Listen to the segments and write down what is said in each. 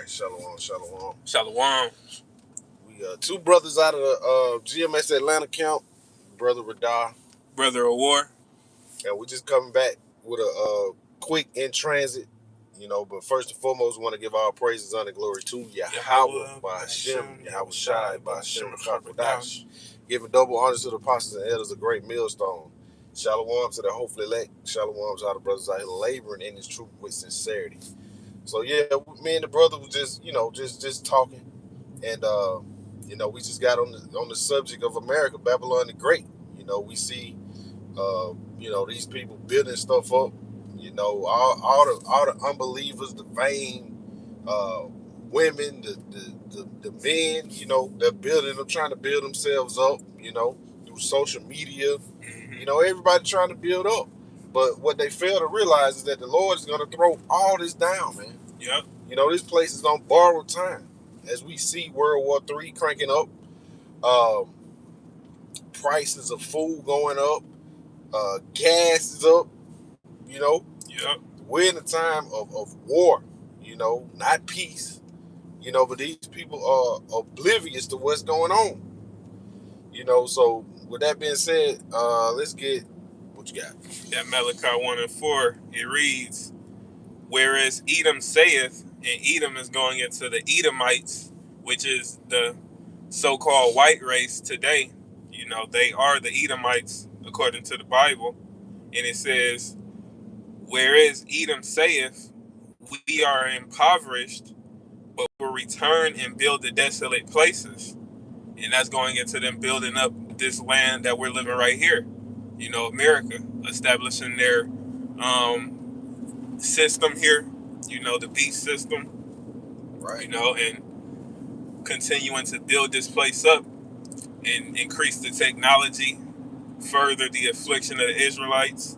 right, shalom, shalom. Shalom. We two brothers out of the GMS Atlanta camp, Brother Radar, Brother of War. and we're just coming back with a quick in transit, but first and foremost, we want to give all praises, honor, and glory to Yahweh, by Hashem, Yahweh Shai, by Hashem, Rakakwadash, giving double honors to the apostles and elders, a great millstone. Shalom to the hopefully elect, shalom to all the brothers out here laboring in this truth with sincerity. So yeah, me and the brother was just, just talking, and we just got on the subject of America, Babylon the Great. We see, these people building stuff up. All the unbelievers, the vain women, the men. They're building. They're trying to build themselves up. Through social media. Everybody trying to build up. But what they fail to realize is that the Lord is going to throw all this down, man. Yep. This place is on borrowed time. As we see World War III cranking up, prices of food going up, gas is up, Yep. We're in a time of war, not peace, but these people are oblivious to what's going on. So with that being said, let's get what you got. That Malachi 1:4, it reads, whereas Edom saith, and Edom is going into the Edomites, which is the so-called white race today. They are the Edomites according to the Bible. And it says, whereas Edom saith, we are impoverished, but will return and build the desolate places. And that's going into them building up this land that we're living right here. America, establishing their system here, the beast system, Right. And continuing to build this place up and increase the technology, further the affliction of the Israelites.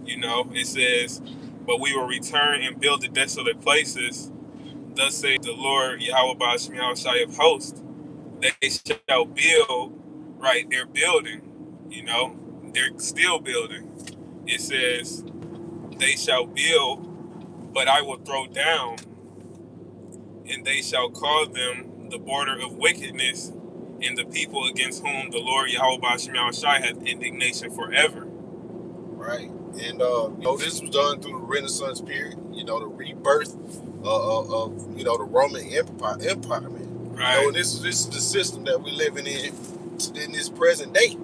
It says, but we will return and build the desolate places. Thus saith the Lord, Yahweh Ba'ashem Yahweh Shai of hosts, they shall build, right? They're building, they're still building. It says, they shall build, but I will throw down, and they shall call them the border of wickedness, and the people against whom the Lord Yahweh Ba'ashem Yahweh Shai hath indignation forever. Right. And, this was done through the Renaissance period, the rebirth of the Roman Empire, man. Right. And this is the system that we're living in this present day.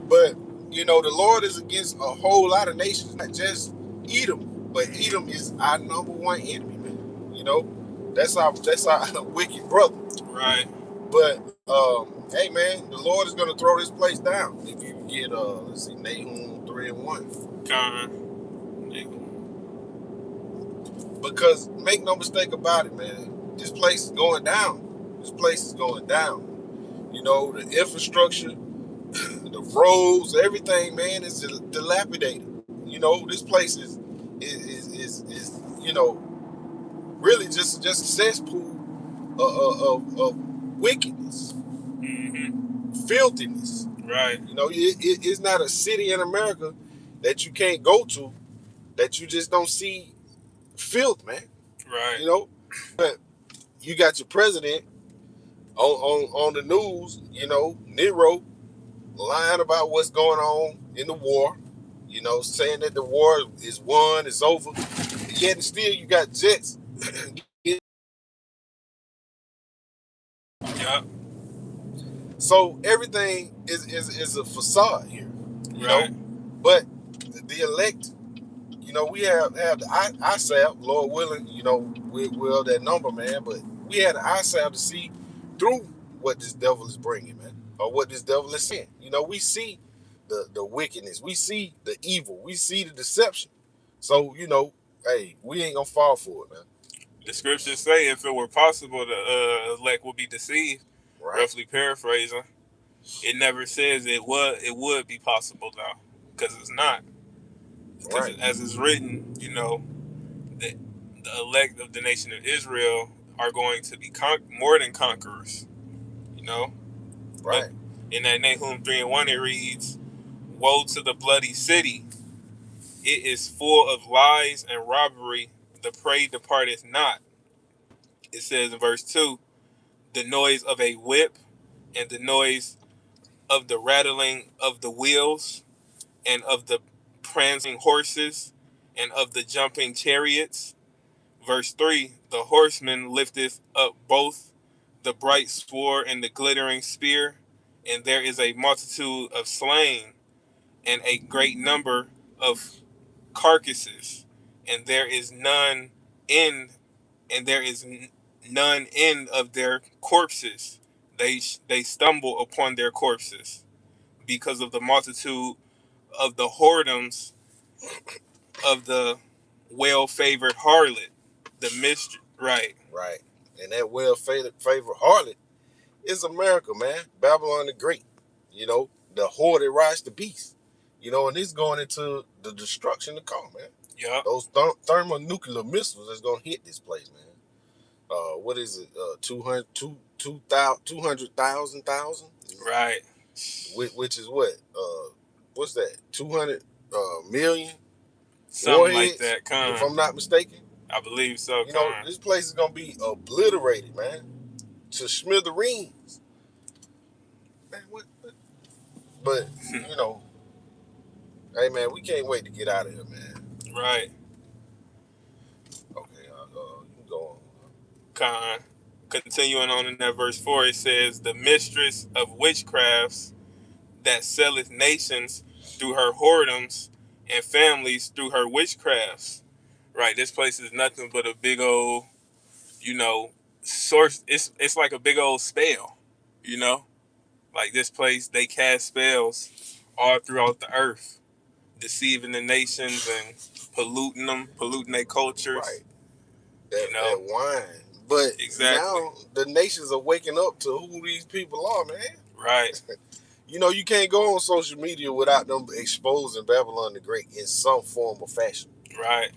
But, the Lord is against a whole lot of nations, not just Edom, but Edom is our number one enemy, man. That's our wicked brother. Right. But, hey, man, the Lord is going to throw this place down. If you get, let's see, Nahum 3:1. Because make no mistake about it, man, this place is going down. This place is going down. The infrastructure, the roads, everything, man, is dilapidated. This place is really just a cesspool of wickedness, filthiness. Right. It's not a city in America that you can't go to that you just don't see filth, man. Right. But you got your president on the news, Nero, lying about what's going on in the war, saying that the war is won, it's over. Yet still you got jets. Yep. So everything is a facade here, Right. But the elect, we have the eyesight, Lord willing, we'll that number, man. But we had the eyesight to see through what this devil is bringing, man, or what this devil is saying. We see the wickedness, we see the evil, we see the deception. So hey, we ain't gonna fall for it, man. The scriptures say, if it were possible, the elect would be deceived. Right. Roughly paraphrasing, it never says it would be possible though, because it's not. Because as it's written, that the elect of the nation of Israel are going to be more than conquerors. Right. But in that Nahum 3:1, it reads, "Woe to the bloody city! It is full of lies and robbery. The prey departeth not." it says in verse 2, the noise of a whip and the noise of the rattling of the wheels and of the prancing horses and of the jumping chariots. Verse 3, the horseman lifteth up both the bright sword and the glittering spear, and there is a multitude of slain and a great number of carcasses, and there is none end, and there is none end of their corpses. They stumble upon their corpses because of the multitude of the whoredoms of the well-favored harlot, the mistress. Right. Right. And that well-favored harlot is America, man. Babylon the Great. You know, the whore that rides the beast. You know, and it's going into the destruction to come, man. Yeah. Those thermonuclear missiles that's going to hit this place, man. What is it? 200,000? Right. Which is what? What's that? 200 million? Something warheads, like that, if I'm not mistaken. I believe so. You know, this place is going to be obliterated, man. To smithereens. Man, what? But, you know, hey, man, we can't wait to get out of here, man. Right. Okay, you can go on. Continuing on in that verse 4, it says, the mistress of witchcrafts that selleth nations through her whoredoms and families through her witchcrafts. Right, this place is nothing but a big old, you know, source. It's like a big old spell, you know? Like this place, they cast spells all throughout the earth, deceiving the nations and polluting their cultures. Right. That wine. But exactly. Now the nations are waking up to who these people are, man. Right. You know, you can't go on social media without them exposing Babylon the Great in some form or fashion. Right.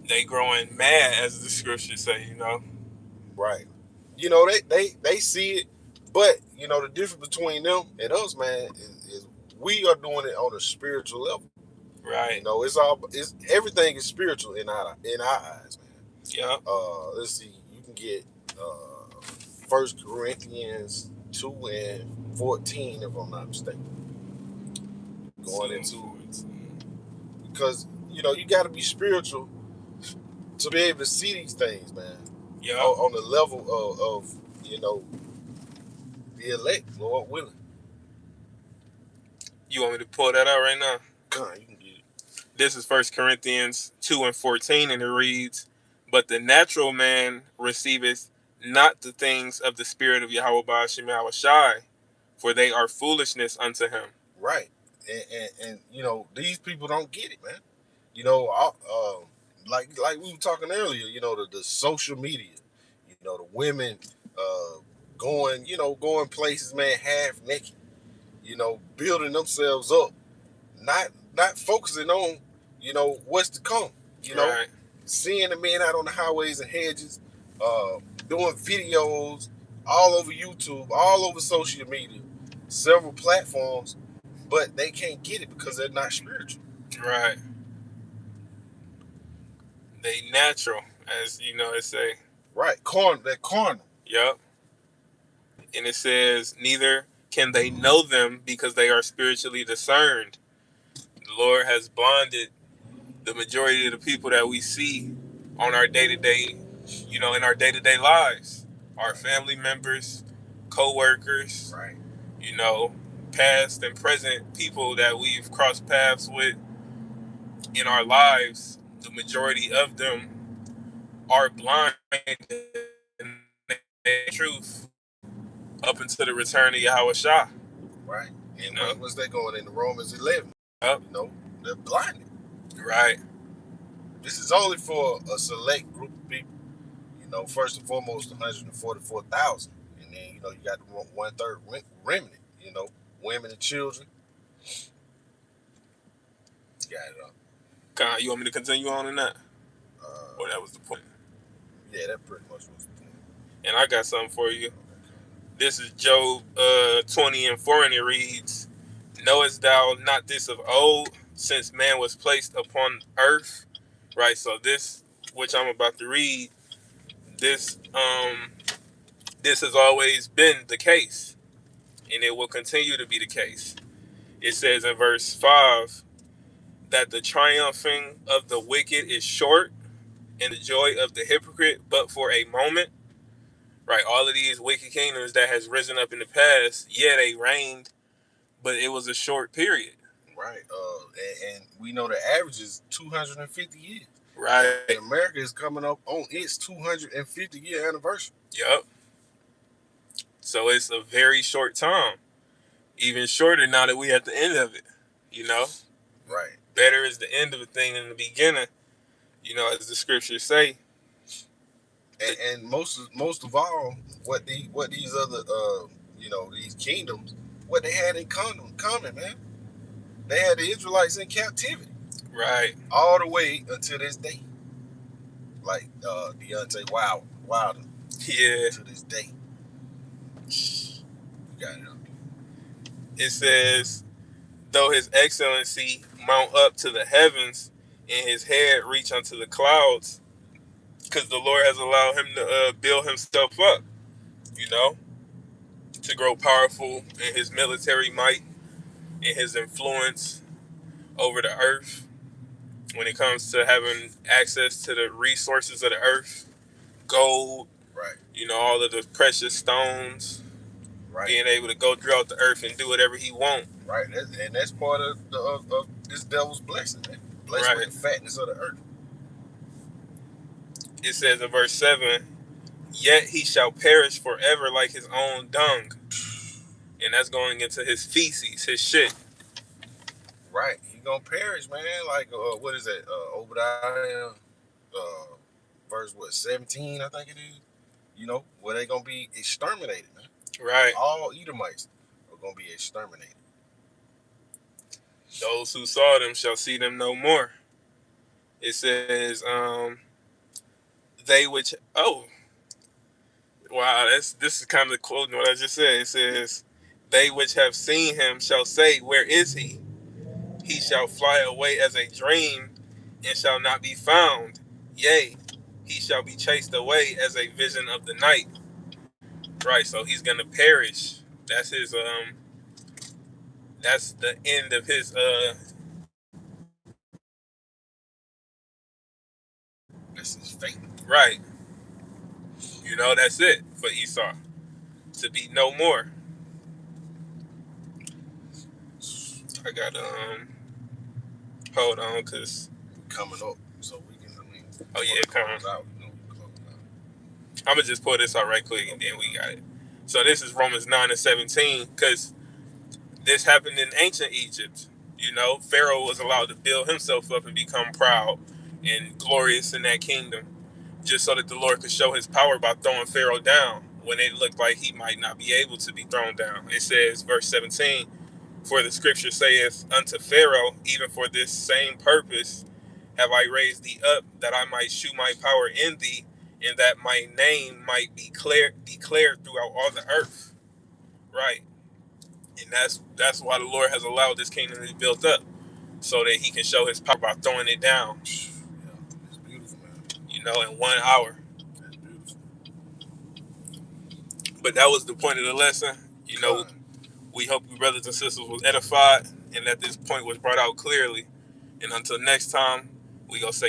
They growing mad, as the scriptures say, you know. Right. You know, they see it, but you know the difference between them and us, man, is we are doing it on a spiritual level. Right. You know, it's everything is spiritual in our eyes, man. Yeah. Let's see. You can get 1 Corinthians 2:14, if I'm not mistaken. Going into because you know you got to be spiritual to be able to see these things, man. Yeah. On the level of you know the elect, Lord willing. You want me to pull that out right now? Come on, you can get it. This is 1 Corinthians 2:14, and it reads, but the natural man receiveth not the things of the spirit of Yahweh Ba'ashem Yahushai, for they are foolishness unto him. Right. And you know, these people don't get it, man. You know, like we were talking earlier, you know, the social media, you know, the women going places, man, half naked, you know, building themselves up, not focusing on, you know, what's to come, you know, right. Seeing the men out on the highways and hedges, doing videos all over YouTube, all over social media, several platforms, but they can't get it because they're not spiritual. Right. They natural, as you know, it say. Right. They're carnal. Yep. And it says, neither can they know them because they are spiritually discerned. The Lord has blinded the majority of the people that we see on our day-to-day, you know, in our day-to-day lives. Our family members, co-workers, right. You know, past and present people that we've crossed paths with in our lives. The majority of them are blind in the truth up until the return of Yahweh Shah. Right. And you know, once they going into Romans 11, yep. You know, they're blinded. Right. This is only for a select group of people. You know, first and foremost, 144,000. And then, you know, you got the 1/3 remnant, you know, women and children. Got it up. You want me to continue on in that? Or that was the point? Yeah, that pretty much was the point. And I got something for you. This is Job 20:4, and it reads, knowest thou not this of old, since man was placed upon earth? Right, so this which I'm about to read, this has always been the case, and it will continue to be the case. It says in verse 5 that the triumphing of the wicked is short, and the joy of the hypocrite but for a moment. Right, all of these wicked kingdoms that has risen up in the past, yeah, they reigned, but it was a short period. Right, and we know the average is 250 years. Right. And America is coming up on its 250-year anniversary. Yep. So it's a very short time. Even shorter now that we at the end of it, you know? Right. Better is the end of a thing than the beginning, you know, as the scriptures say. And most of all, what these other these kingdoms, what they had in common, man. They had the Israelites in captivity. Right. All the way until this day. Like Deontay Wilder. Yeah. To this day. You got it. It says, though his excellency mount up to the heavens and his head reach unto the clouds, because the Lord has allowed him to build himself up, you know, to grow powerful in his military might and his influence over the earth when it comes to having access to the resources of the earth, gold, right? You know, all of the precious stones, right? Being able to go throughout the earth and do whatever he wants. Right, and that's part of this devil's blessing, man. Blessed right. With the fatness of the earth. It says in verse 7, yet he shall perish forever like his own dung. And that's going into his feces, his shit. Right, he gonna perish, man. Like what is that? Obadiah, verse 17, I think it is. You know, where they gonna be exterminated, man. Right. All Edomites are gonna be exterminated. Those who saw them shall see them no more. It says, they which this is kind of quoting what I just said. It says, they which have seen him shall say, where is he? He shall fly away as a dream and shall not be found. Yea, he shall be chased away as a vision of the night. Right, so he's gonna perish. That's his that's the end of his that's his fate. Right. You know, that's it for Esau. To be no more. I got hold on, cause coming up, so we can oh yeah, coming out. I'm gonna just pull this out right quick and then we got it. So this is Romans 9:17, because this happened in ancient Egypt. You know, Pharaoh was allowed to build himself up and become proud and glorious in that kingdom, just so that the Lord could show his power by throwing Pharaoh down when it looked like he might not be able to be thrown down. It says, verse 17, for the scripture saith unto Pharaoh, even for this same purpose have I raised thee up, that I might shew my power in thee, and that my name might be declared throughout all the earth. Right. And that's why the Lord has allowed this kingdom to be built up, so that he can show his power by throwing it down. Yeah, it's beautiful, man. You know, in 1 hour. That's beautiful. But that was the point of the lesson. You know, we hope you brothers and sisters was edified and that this point was brought out clearly. And until next time, we gonna say